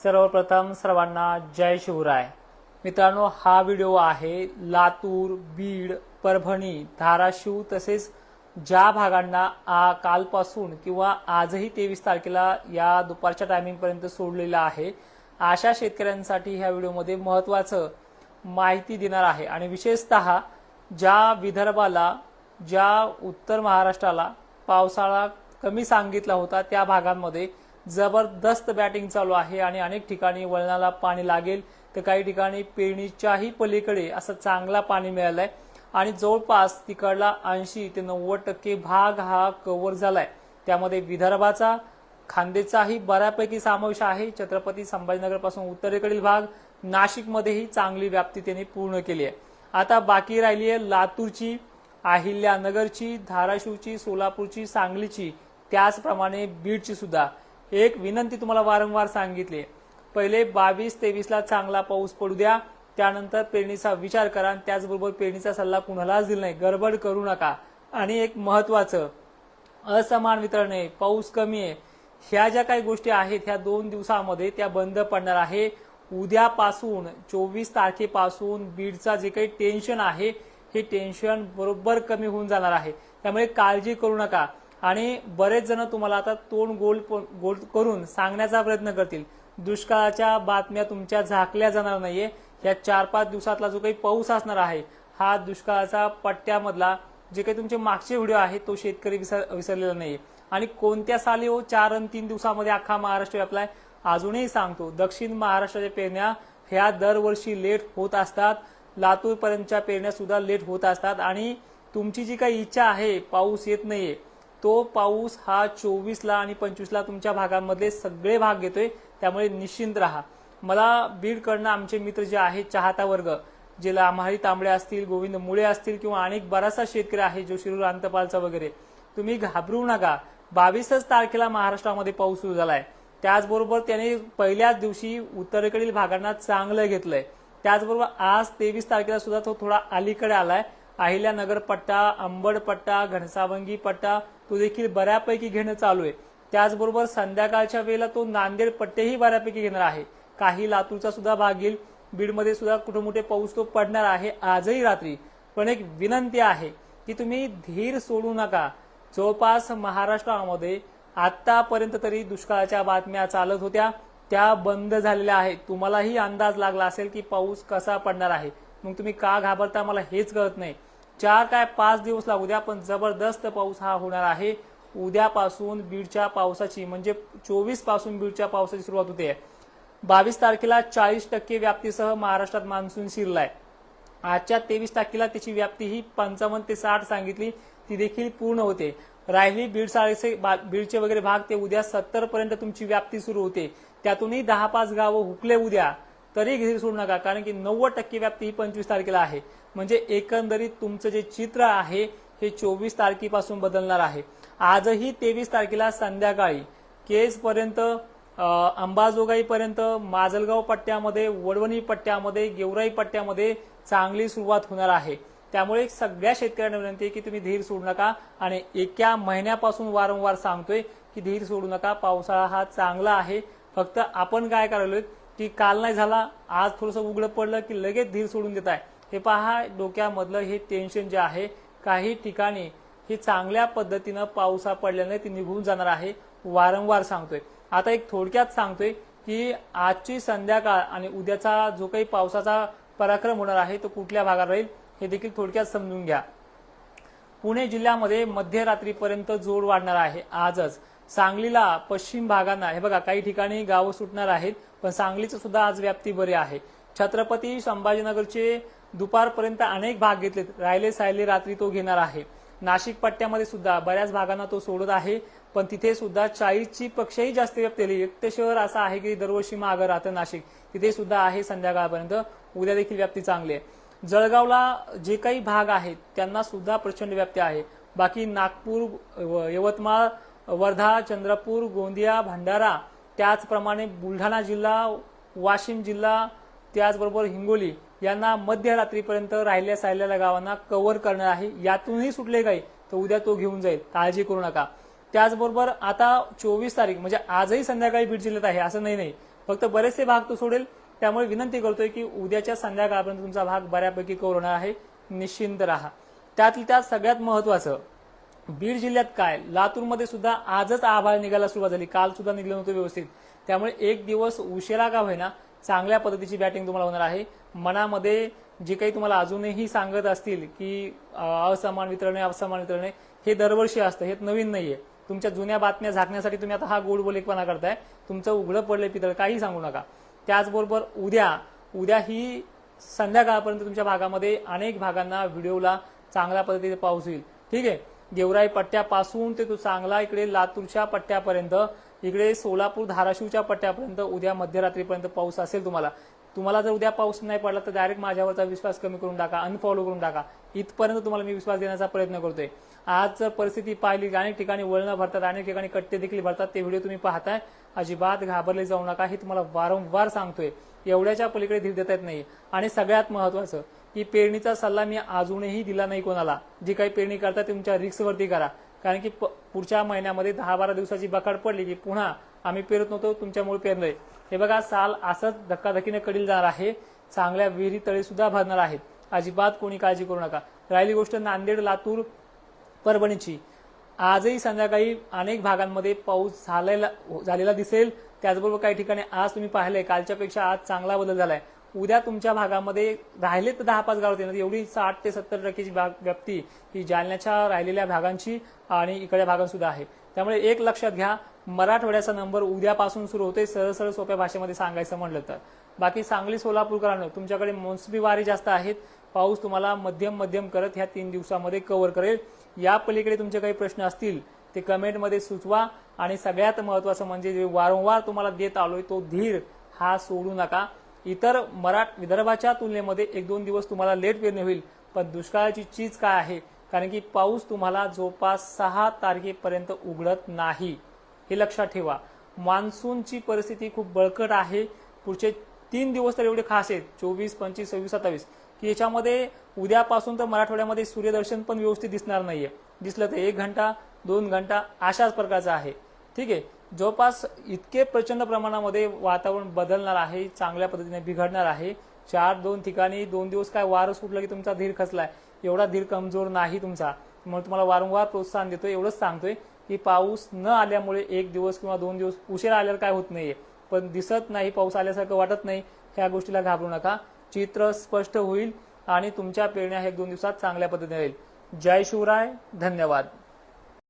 सर्वप्रथम सर्वांना जय शिवराय। मित्रांनो, हा व्हिडिओ आहे लातूर, बीड, परभणी, धाराशिव तसेच ज्या भागांना कालपासून किंवा आजही 23 तारखेला या दुपारच्या टायमिंग पर्यंत सोडलेला आहे, अशा शेतकऱ्यांसाठी ह्या व्हिडिओमध्ये महत्त्वाचं माहिती देणार आहे। आणि विशेषतः ज्या विदर्भाला, ज्या उत्तर महाराष्ट्राला पावसाळा कमी सांगितला होता त्या भागांमध्ये जबरदस्त बॅटिंग चालू आहे आणि अनेक ठिकाणी वळणाला पाणी लागेल, तर काही ठिकाणी पेरणीच्याही पलीकडे असं चांगला पाणी मिळालंय आणि जवळपास तिकडला 80 ते 90% भाग हा कव्हर झालाय। त्यामध्ये विदर्भाचा, खान्देचाही बऱ्यापैकी समावेश आहे। छत्रपती संभाजीनगर पासून उत्तरेकडील भाग, नाशिकमध्येही चांगली व्याप्ती त्यांनी पूर्ण केली आहे। आता बाकी राहिली आहे लातूरची, अहिल्यानगरची, धाराशिवची, सोलापूरची, सांगलीची, त्याचप्रमाणे बीडची सुद्धा। एक विनंती तुम्हाला वारंवार सांगितली, पहिले 22-23 ला चांगला पाऊस पडू द्या, त्यानंतर पेरणीचा विचार करा आणि त्याचबरोबर पेरणीचा सल्ला कुणालाच दिला नाही, गडबड करू नका। आणि एक महत्त्वाचं, असमान वितरणे, पाऊस कमी आहे, ह्या ज्या काही गोष्टी आहेत ह्या 2 दिवसामध्ये त्या बंद पडणार आहे। उद्यापासून 24 तारखेपासून बीडचा जे काही टेन्शन आहे हे टेन्शन बरोबर कमी होऊन जाणार आहे, त्यामुळे काळजी करू नका। आणि बरेच जण तुम्हाला आता तोंड गोल करून सांगण्याचा प्रयत्न करतील, दुष्काळाच्या बातम्या तुमच्या झाकल्या जाणार नाहीये। या 4-5 दिवसातला जो काही पाऊस असणार आहे हा दुष्काळाचा पट्ट्यामधला जे काही तुमचे मागचे व्हिडिओ आहेत तो शेतकरी विसरलेला नाहीये। आणि कोणत्या साली 4 आणि 3 दिवसामध्ये अख्खा महाराष्ट्र व्यापलाय, अजूनही सांगतो, दक्षिण महाराष्ट्राच्या पेरण्या ह्या दरवर्षी लेट होत असतात, लातूर पर्यंतच्या पेरण्या सुद्धा लेट होत असतात। आणि तुमची जी काही इच्छा आहे पाऊस येत नाहीये, तो पाऊस हा 24 ला आणि 25 ला तुमच्या भागांमधले सगळे भाग घेतोय, त्यामुळे निश्चिंत राहा। मला बीडकडनं आमचे मित्र जे आहेत, चाहता वर्ग, जे लामाळी तांबडे असतील, गोविंद मुळे असतील किंवा अनेक बराचसा शेतकरी आहे जो शिरूर अंतपालचा वगैरे, तुम्ही घाबरू नका। 22 तारखेला महाराष्ट्रामध्ये पाऊस सुरू झालाय, त्याचबरोबर त्याने पहिल्याच दिवशी उत्तरेकडील भागांना चांगलं घेतलंय। त्याचबरोबर आज 23 तारखेला सुद्धा तो थोडा अलीकडे आलाय। अहिल्यानगर पट्टा, अंबड पट्टा, घनसावंगी पट्टा तो देखील बऱ्यापैकी घेणं चालू आहे। त्याचबरोबर संध्याकाळच्या वेळेला तो नांदेड पट्टेही बऱ्यापैकी घेणार आहे, काही लातूरचा सुद्धा भाग घेईल, बीडमध्ये सुद्धा कुठे मोठे पाऊस तो पडणार आहे आजही रात्री। पण एक विनंती आहे की तुम्ही धीर सोडू नका। जवळपास महाराष्ट्रामध्ये आतापर्यंत तरी दुष्काळाच्या बातम्या चालत होत्या, त्या बंद झालेल्या आहेत। तुम्हालाही अंदाज लागला असेल की पाऊस कसा पडणार आहे, मग तुम्ही का घाबरता मला हेच कळत नाही। 4 काय 5 दिवस लागू द्या, पण जबरदस्त पाऊस हा होणार आहे। उद्यापासून बीडच्या पावसाची, म्हणजे 24 पासून बीडच्या पावसाची सुरुवात होते। 22 तारखेला 40% व्याप्तीसह महाराष्ट्रात मान्सून शिरलाय। आजच्या 23 तारखेला त्याची व्याप्ती ही 55 ते 60 सांगितली, ती देखील पूर्ण होते। राहिली बीडचे वगैरे भाग, ते उद्या 70 पर्यंत तुमची व्याप्ती सुरू होते। त्यातूनही 10-5 गावं हुकले उद्या, तरी धीर सोडू नका, कारण की 90% व्याप्ती ही 25 तारखेला आहे। म्हणजे एकंदरीत तुमचं जे चित्र आहे हे 24 तारखेपासून बदलणार आहे। आजही 23 तारखेला संध्याकाळी केजपर्यंत, अंबाजोगाईपर्यंत, माजलगाव पट्ट्यामध्ये, वडवणी पट्ट्यामध्ये, गेवराई पट्ट्यामध्ये चांगली सुरुवात होणार आहे। त्यामुळे सगळ्या शेतकऱ्यांना विनंती आहे की तुम्ही धीर सोडू नका। आणि एका महिन्यापासून वारंवार सांगतोय की धीर सोडू नका, पावसाळा हा चांगला आहे। फक्त आपण काय करायलोय की काल नाही झाला, आज थोडंसं उघडं पडलं की लगेच धीर सोडून देत आहे। हे पहा, डोक्यामधलं हे टेन्शन जे आहे, काही ठिकाणी हे चांगल्या पद्धतीनं पावसा पडल्याने ती निघून जाणार आहे, वारंवार सांगतोय। आता एक थोडक्यात सांगतोय की आजची संध्याकाळ आणि उद्याचा जो काही पावसाचा पराक्रम होणार आहे तो कुठल्या भागात राहील हे देखील थोडक्यात समजून घ्या। पुणे जिल्ह्यामध्ये मध्यरात्रीपर्यंत जोर वाढणार आहे आजच। सांगलीला, पश्चिम भागांना, हे बघा काही ठिकाणी गावं सुटणार आहेत, पण सांगलीचं सुद्धा आज व्याप्ती बरी आहे। छत्रपती संभाजीनगरचे दुपारपर्यंत अनेक भाग घेतलेत, राहिले सायले रात्री तो घेणार आहे। नाशिक पट्ट्यामध्ये सुद्धा बऱ्याच भागांना तो सोडत आहे, पण तिथे सुद्धा 40ची पेक्षाही जास्त व्याप्ती आली। एक शहर असं आहे की दरवर्षी मागं राहतं नाशिक, तिथे सुद्धा आहे संध्याकाळपर्यंत, उद्या देखील व्याप्ती चांगली आहे। जळगावला जे काही भाग आहेत त्यांना सुद्धा प्रचंड व्याप्ती आहे। बाकी नागपूर, यवतमाळ, वर्धा, चंद्रपूर, गोंदिया, भंडारा, त्याचप्रमाणे बुलढाणा जिल्हा, वाशिम जिल्हा, त्याचबरोबर हिंगोली यांना मध्यरात्रीपर्यंत राहिल्या सायलेल्या गावांना कव्हर करणार आहे। यातूनही सुटले काही तर उद्या तो घेऊन जाईल, काळजी करू नका। त्याचबरोबर आता 24 तारीख म्हणजे आजही संध्याकाळी बीड जिल्ह्यात आहे असं नाही, फक्त बरेचसे भाग तो सोडेल. त्यामुळे विनंती करतोय की उद्याच्या संध्याकाळपर्यंत तुमचा भाग बऱ्यापैकी कव्हर होणार आहे. निश्चिंत राहा. त्यातल्या त्यात सगळ्यात महत्वाचं बीड जिल्ह्यात काय, लातूरमध्ये सुद्धा आजच आभाळ निघायला सुरुवात झाली. काल सुद्धा निघलं नव्हतं व्यवस्थित. त्यामुळे एक दिवस उशिरा का होईना चांगल्या पद्धतीची बॅटिंग तुम्हाला होणार आहे. मनामध्ये जे काही तुम्हाला अजूनही सांगत असतील की असमान वितरण आहे, असमान वितरण आहे, हे दरवर्षी असतं, हे नवीन नाहीये. तुमच्या जुन्या बातम्या झाकण्यासाठी तुम्ही आता हा गोड बोलेपणा करताय. तुमचं उघडं पडलंय पितळ, काही सांगू नका. त्याचबरोबर उद्या ही संध्याकाळपर्यंत तुमच्या भागामध्ये अनेक भागांना व्हिडिओला चांगल्या पद्धतीने पाऊस होईल. ठीक आहे. गेवराई पट्ट्यापासून ते तो चांगला इकडे लातूरच्या पट्ट्यापर्यंत, इकडे सोलापूर धाराशिवच्या पट्ट्यापर्यंत उद्या मध्यरात्रीपर्यंत पाऊस असेल. तुम्हाला जर उद्या पाऊस नाही पडला तर डायरेक्ट माझ्यावरचा विश्वास कमी करून टाका, अनफॉलो करून टाका. इथपर्यंत तुम्हाला मी विश्वास देण्याचा प्रयत्न करतोय. आज जर परिस्थिती पाहिली, अनेक ठिकाणी वळणं भरतात, अनेक ठिकाणी कट्टे देखील भरतात. ते व्हिडिओ तुम्ही पाहताय. अजिबात घाबरले जाऊ नका, हे तुम्हाला वारंवार सांगतोय. एवढ्याच्या पलीकडे धीर देता येत नाही. आणि सगळ्यात महत्वाचं की पेरणीचा सल्ला मी अजूनही दिला नाही कोणाला. जी काही पेरणी करता ते तुमच्या रिस्कवरती करा. कारण की पुढच्या महिन्यामध्ये 10-12 दिवसाची बकाड पडली की पुन्हा आम्ही पेरत नव्हतो, तुमच्यामुळे पेरलोय. हे बघा, साल असंच धक्काधक्कीने कडील जाणार आहे. चांगल्या विहिरी तळे सुद्धा भरणार आहेत. अजिबात कोणी काळजी करू नका. राहिली गोष्ट नांदेड, लातूर, परभणीची, आजही संध्याकाळी अनेक भागांमध्ये पाऊस झालेला दिसेल. त्याचबरोबर काही ठिकाणी आज तुम्ही पाहिलंय कालच्यापेक्षा आज चांगला बदल झालाय. उद्या तुमच्या भागामध्ये राहिले तर 10-5 गाव येणार. एवढी 60 ते 70% व्याप्ती ही जालन्याच्या राहिलेल्या भागांची आणि इकडच्या भागात सुद्धा आहे. त्यामुळे एक लक्षात घ्या, मराठवाड्याचा नंबर उद्यापासून सुरू होतोय. सरळ सोप्या भाषेमध्ये सांगायचं म्हणलं तर. बाकी सांगली, सोलापूरकरांनो, तुमच्याकडे मोसमी वारे जास्त आहेत. पाऊस तुम्हाला मध्यम करत ह्या 3 दिवसामध्ये कव्हर करेल. या पलीकडे तुमचे काही प्रश्न असतील ते कमेंटमध्ये सुचवा. आणि सगळ्यात महत्वाचं म्हणजे जे वारंवार तुम्हाला देत आलोय तो धीर हा सोडू नका. इतर विदर्भाच्या तुलनेमध्ये 1-2 दिवस तुम्हाला लेट पेरणी होईल, पण दुष्काळाची चीज काय आहे, कारण की पाऊस तुम्हाला जवळपास 6 तारखेपर्यंत उघडत नाही. हे लक्षात ठेवा. मान्सूनची परिस्थिती खूप बळकट आहे. पुढचे 3 दिवस तर एवढे खास आहेत, 24, 25, 26, 27, की याच्यामध्ये उद्यापासून तर मराठवाड्यामध्ये सूर्यदर्शन पण व्यवस्थित दिसणार नाहीये. दिसलं तर 1 घंटा 2 घंटा अशाच प्रकारचं आहे. ठीक आहे. जवळपास इतके प्रचंड प्रमाणामध्ये वातावरण बदलणार आहे, चांगल्या पद्धतीने बिघडणार आहे. 2 ठिकाणी 2 दिवस काय वारं सुटलं की तुमचा धीर खचलाय. एवढा धीर कमजोर नाही तुमचा. म्हणून तुम्हाला वारंवार प्रोत्साहन देतोय. एवढंच सांगतोय की पाऊस न आल्यामुळे 1 दिवस किंवा 2 दिवस उशिरा आल्यावर काय होत नाहीये, पण दिसत नाही, पाऊस आल्यासारखं वाटत नाही, ह्या गोष्टीला घाबरू नका. चित्र स्पष्ट होईल आणि तुमच्या पेरण्या 1-2 दिवसात चांगल्या पद्धतीने होईल. जय शिवराय. धन्यवाद.